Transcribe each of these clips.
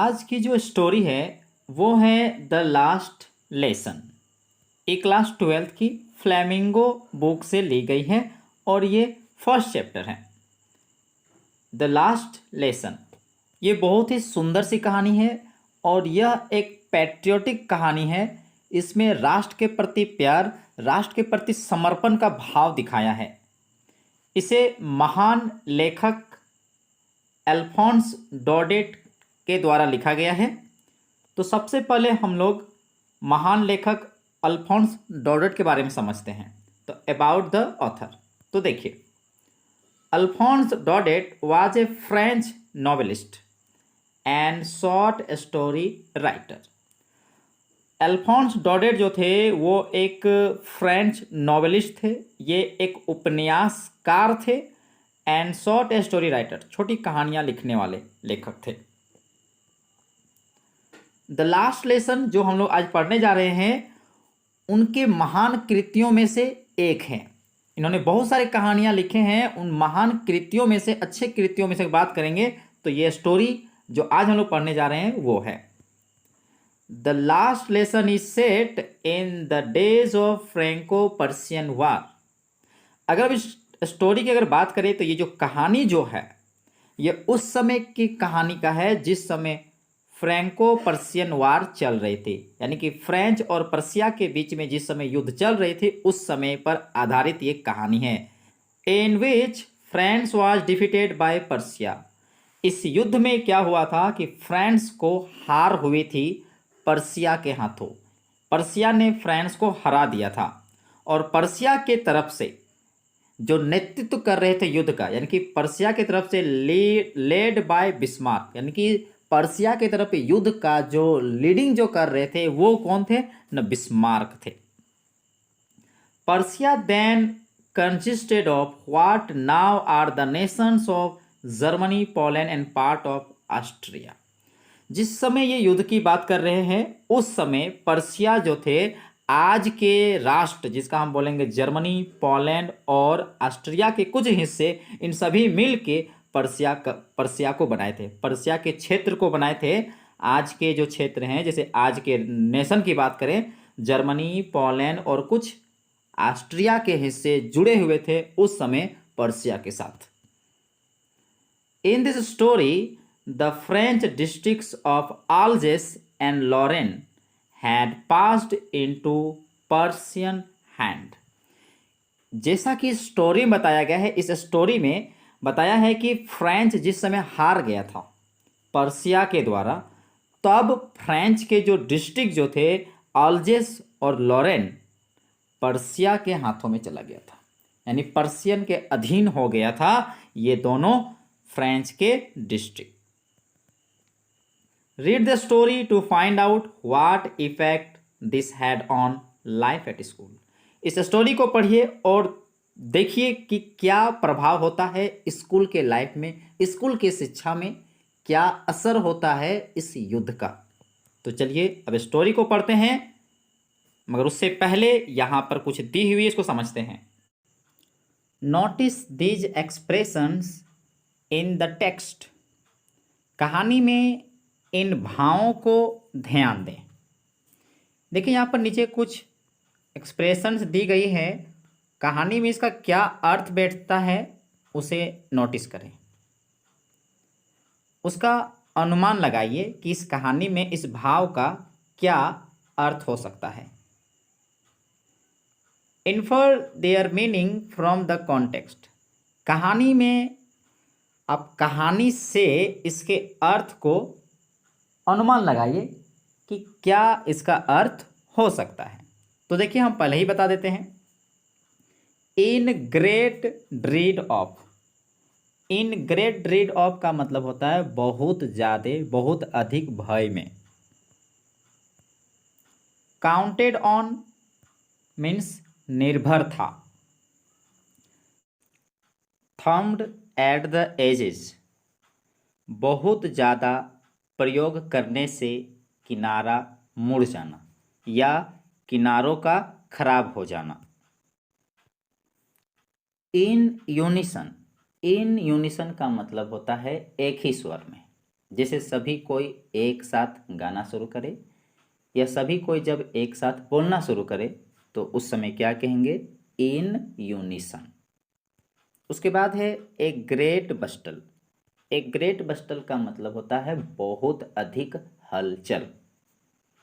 आज की जो स्टोरी है वो है द लास्ट लेसन। ये क्लास 12th की फ्लैमिंगो बुक से ली गई है और ये फर्स्ट चैप्टर है। द लास्ट लेसन ये बहुत ही सुंदर सी कहानी है और यह एक पैट्रियोटिक कहानी है। इसमें राष्ट्र के प्रति प्यार, राष्ट्र के प्रति समर्पण का भाव दिखाया है। इसे महान लेखक अल्फोंस डॉडेट के द्वारा लिखा गया है। तो सबसे पहले हम लोग महान लेखक अल्फोंस डॉडेट के बारे में समझते हैं। तो अबाउट द ऑथर, तो देखिए, Alphonse Daudet was a French novelist and short story writer. Alphonse Daudet जो थे वो एक फ्रेंच नॉवेलिस्ट थे, ये एक उपन्यासकार थे एंड शॉर्ट स्टोरी राइटर, छोटी कहानियां लिखने वाले लेखक थे। द लास्ट लेसन जो हम लोग आज पढ़ने जा रहे हैं उनके महान कृतियों में से एक है। इन्होंने बहुत सारी कहानियां लिखे हैं, उन महान कृतियों में से, अच्छे कृतियों में से बात करेंगे तो ये स्टोरी जो आज हम लोग पढ़ने जा रहे हैं वो है the last lesson is set in the days of Franco Persian war. अगर इस स्टोरी की अगर बात करें तो ये जो कहानी जो है ये उस समय की कहानी का है जिस समय फ्रैंको पर्शियन वार चल रही थी, यानी कि फ्रेंच और पर्शिया के बीच में जिस समय युद्ध चल रही थी उस समय पर आधारित ये कहानी है। In which France was defeated by Persia. इस युद्ध में क्या हुआ था कि फ्रांस को हार हुई थी पर्शिया के हाथों। पर्शिया ने फ्रांस को हरा दिया था और पर्शिया के तरफ से जो नेतृत्व कर रहे थे युद्ध का, यानी कि पर्शिया की तरफ से लेड बाय बिस्मार्क, यानी कि पर्शिया की तरफ युद्ध का जो लीडिंग जो कर रहे थे वो कौन थे न बिस्मार्क थे। Prussia then consisted of what now are the nations of Germany, Poland and part of Austria. जिस समय ये युद्ध की बात कर रहे हैं उस समय पर्शिया जो थे आज के राष्ट्र जिसका हम बोलेंगे जर्मनी, पोलैंड और ऑस्ट्रिया के कुछ हिस्से, इन सभी मिल के पर्शिया को बनाए थे, पर्शिया के क्षेत्र को बनाए थे। आज के जो क्षेत्र हैं, जैसे आज के नेशन की बात करें, जर्मनी, पोलैंड और कुछ ऑस्ट्रिया के हिस्से जुड़े हुए थे उस समय पर्शिया के साथ। In this story the French districts of Alsace and Lorraine had passed into Persian hand. जैसा कि स्टोरी में बताया गया है, इस स्टोरी में बताया है कि फ्रेंच जिस समय हार गया था पर्शिया के द्वारा, तब फ्रेंच के जो डिस्ट्रिक्ट जो थे आल्जेस और लॉरेन पर्शिया के हाथों में चला गया था, यानी पर्शियन के अधीन हो गया था ये दोनों फ्रेंच के district. Read the story to find out what effect this had on life at school. इस स्टोरी को पढ़िए और देखिए कि क्या प्रभाव होता है स्कूल के लाइफ में, स्कूल की शिक्षा में क्या असर होता है इस युद्ध का। तो चलिए अब स्टोरी को पढ़ते हैं, मगर उससे पहले यहाँ पर कुछ दी हुई इसको समझते हैं। Notice these expressions in the text. कहानी में इन भावों को ध्यान दें। देखिए यहाँ पर नीचे कुछ एक्सप्रेशंस दी गई है, कहानी में इसका क्या अर्थ बैठता है उसे नोटिस करें, उसका अनुमान लगाइए कि इस कहानी में इस भाव का क्या अर्थ हो सकता है। Infer their meaning from the context. कहानी में आप कहानी से इसके अर्थ को अनुमान लगाइए कि क्या इसका अर्थ हो सकता है। तो देखिए हम पहले ही बता देते हैं, in great dread of. In great dread of का मतलब होता है बहुत ज्यादा, बहुत अधिक भय में। काउंटेड ऑन मीन्स निर्भर था। थम्ड एट द एजेस, बहुत ज़्यादा प्रयोग करने से किनारा मुड़ जाना या किनारों का खराब हो जाना। इन यूनिसन, इन यूनिसन का मतलब होता है एक ही स्वर में, जैसे सभी कोई एक साथ गाना शुरू करे या सभी कोई जब एक साथ बोलना शुरू करे तो उस समय क्या कहेंगे? इन यूनिसन। उसके बाद है ए ग्रेट बस्टल। ए ग्रेट बस्टल का मतलब होता है बहुत अधिक हलचल,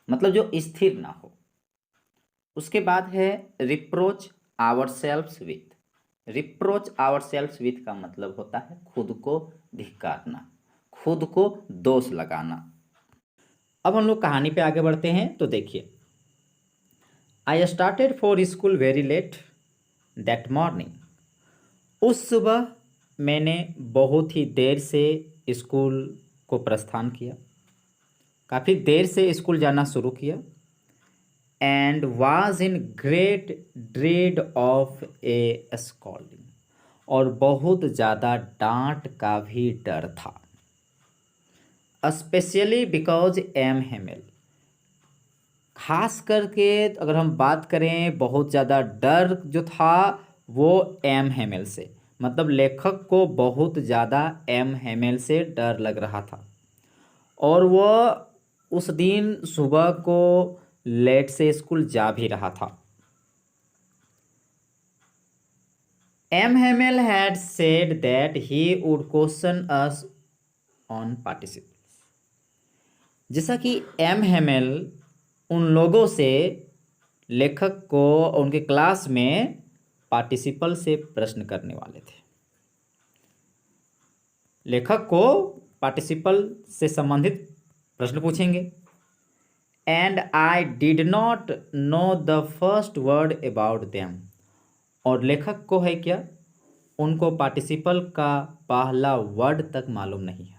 मतलब जो स्थिर ना हो। उसके बाद है reproach ourselves with. Reproach ourselves with का मतलब होता है खुद को धिक्कारना, खुद को दोष लगाना। अब हम लोग कहानी पे आगे बढ़ते हैं तो देखिए, I started for school very let that morning. उस सुबह मैंने बहुत ही देर से स्कूल को प्रस्थान किया, काफ़ी देर से स्कूल जाना शुरू किया। And was in great dread of A scolding, और बहुत ज़्यादा डांट का भी डर था। स्पेशली बिकॉज एम हेमेल, खास करके अगर हम बात करें बहुत ज़्यादा डर जो था वो एम हेमेल से, मतलब लेखक को बहुत ज़्यादा एम हेमेल से डर लग रहा था और वह उस दिन सुबह को लेट से स्कूल जा भी रहा था। M Hamel had said that he would question us on participles. जैसा कि एम हेमेल उन लोगों से, लेखक को उनके क्लास में पार्टिसिपल से प्रश्न करने वाले थे। लेखक को पार्टिसिपल से संबंधित प्रश्न पूछेंगे। And I did not know the first word about them, और लेखक को है क्या, उनको पार्टिसिपल का पहला वर्ड तक मालूम नहीं है।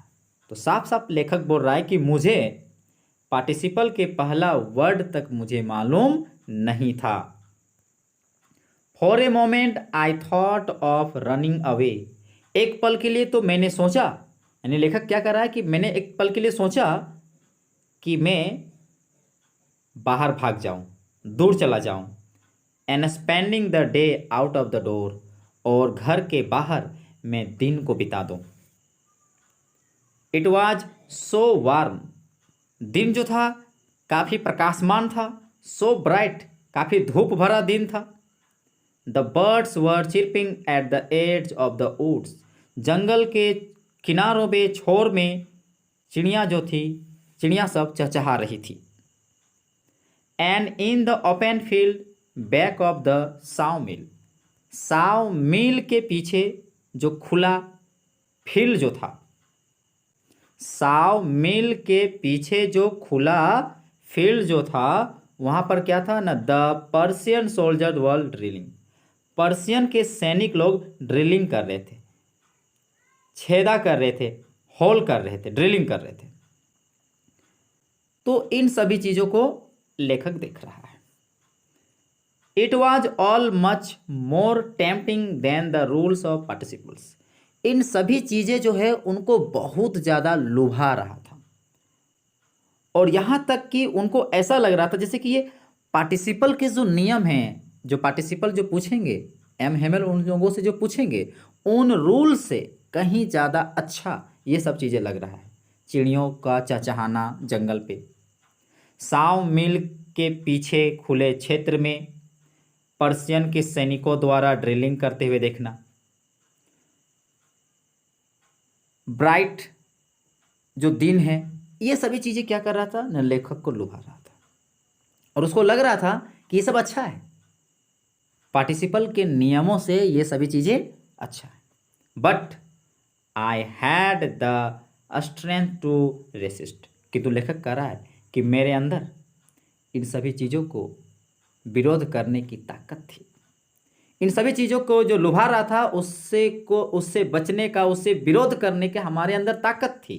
तो साफ साफ लेखक बोल रहा है कि मुझे पार्टिसिपल के पहला वर्ड तक मुझे मालूम नहीं था। For a moment I thought of running away. एक पल के लिए तो मैंने सोचा, यानी लेखक क्या कर रहा है कि मैंने एक पल के लिए सोचा कि मैं बाहर भाग जाऊं, दूर चला जाऊं। And spending the day out of the door, और घर के बाहर मैं दिन को बिता दूं। इट वॉज सो वार्म, दिन जो था काफ़ी प्रकाशमान था। सो ब्राइट, काफ़ी धूप भरा दिन था। The birds were chirping at the edge of the woods, जंगल के किनारों पे छोर में चिड़िया जो थी, चिड़िया सब चहचहा रही थी। And in the open field back of the sawmill, sawmill के पीछे जो खुला फील्ड जो था, साव मिल के पीछे जो खुला फील्ड जो था, वहाँ पर क्या था ना, the Persian soldier were drilling, Persian के सैनिक लोग ड्रिलिंग कर रहे थे, छेदा कर रहे थे, होल कर रहे थे, ड्रिलिंग कर रहे थे। तो इन सभी चीज़ों को लेखक देख रहा है। It was all much more tempting than the rules of participles, इन सभी चीज़ें जो है उनको बहुत ज़्यादा लुभा रहा था, और यहाँ तक कि उनको ऐसा लग रहा था जैसे कि ये पार्टिसिपल के जो नियम हैं, जो पार्टिसिपल जो पूछेंगे, एम हेमेल उन लोगों से जो पूछेंगे, उन रूल से कहीं ज़्यादा अच्छा ये सब चीज़ें लग रहा है। चिड़ियों का चहचहाना जंगल पे, साव मिल के पीछे खुले क्षेत्र में पर्शियन के सैनिकों द्वारा ड्रिलिंग करते हुए देखना, ब्राइट जो दिन है, ये सभी चीज़ें क्या कर रहा था न, लेखक को लुभा रहा था, और उसको लग रहा था कि ये सब अच्छा है, पार्टिसिपल के नियमों से ये सभी चीज़ें अच्छा है। But I had the strength to resist, किंतु लेखक कह रहा है कि मेरे अंदर इन सभी चीज़ों को विरोध करने की ताकत थी। इन सभी चीज़ों को जो लुभा रहा था उससे बचने का, उससे विरोध करने के हमारे अंदर ताकत थी।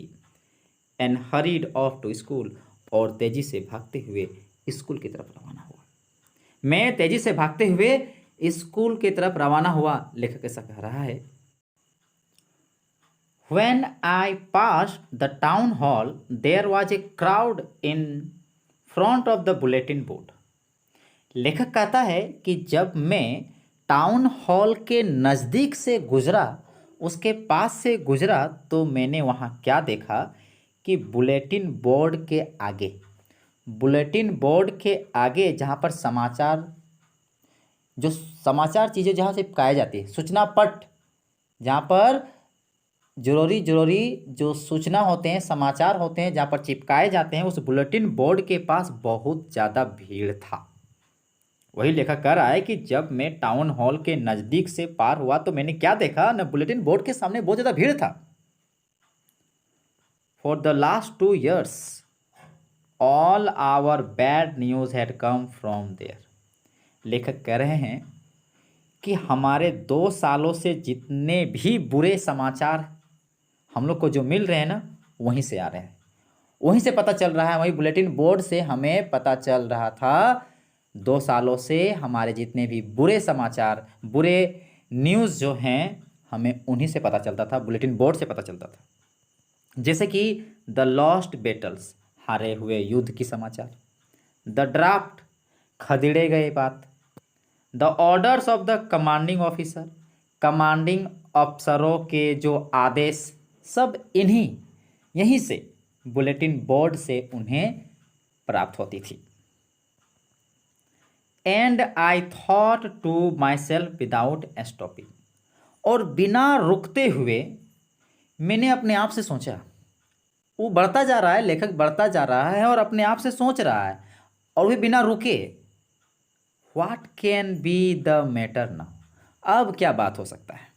And hurried off to school, और तेजी से भागते हुए स्कूल की तरफ रवाना हुआ। मैं तेजी से भागते हुए स्कूल की तरफ रवाना हुआ, लेखक ऐसा कह रहा है। When I passed the town hall, there was a crowd in front of the bulletin board. लेखक कहता है कि जब मैं टाउन हॉल के नज़दीक से गुजरा, उसके पास से गुजरा, तो मैंने वहाँ क्या देखा कि बुलेटिन बोर्ड के आगे जहाँ पर समाचार चीज़ें जहाँ से चिपकाई जाती है, सूचना पट, जहाँ पर जरूरी जो सूचना होते हैं, समाचार होते हैं, जहाँ पर चिपकाए जाते हैं, उस बुलेटिन बोर्ड के पास बहुत ज़्यादा भीड़ था। वही लेखक कह रहा है कि जब मैं टाउन हॉल के नज़दीक से पार हुआ तो मैंने क्या देखा न, बुलेटिन बोर्ड के सामने बहुत ज़्यादा भीड़ था। For the last 2 years all our bad news had come from there. लेखक कह रहे हैं कि हमारे 2 सालों से जितने भी बुरे समाचार हम लोग को जो मिल रहे हैं ना, वहीं से आ रहे हैं, वहीं से पता चल रहा है। वही बुलेटिन बोर्ड से हमें पता चल रहा था। 2 सालों से हमारे जितने भी बुरे समाचार, बुरे न्यूज़ जो हैं, हमें उन्हीं से पता चलता था, बुलेटिन बोर्ड से पता चलता था। जैसे कि द लॉस्ट बैटल्स, हारे हुए युद्ध की समाचार, द ड्राफ्ट, खदेड़े गए बात, the orders of the commanding officer, commanding अफसरों के जो आदेश, सब यहीं से बुलेटिन बोर्ड से उन्हें प्राप्त होती थी। And I thought to myself without stopping, और बिना रुकते हुए मैंने अपने आप से सोचा। वो बढ़ता जा रहा है, लेखक बढ़ता जा रहा है और अपने आप से सोच रहा है, और भी बिना रुके, what can be the matter now, अब क्या बात हो सकता है।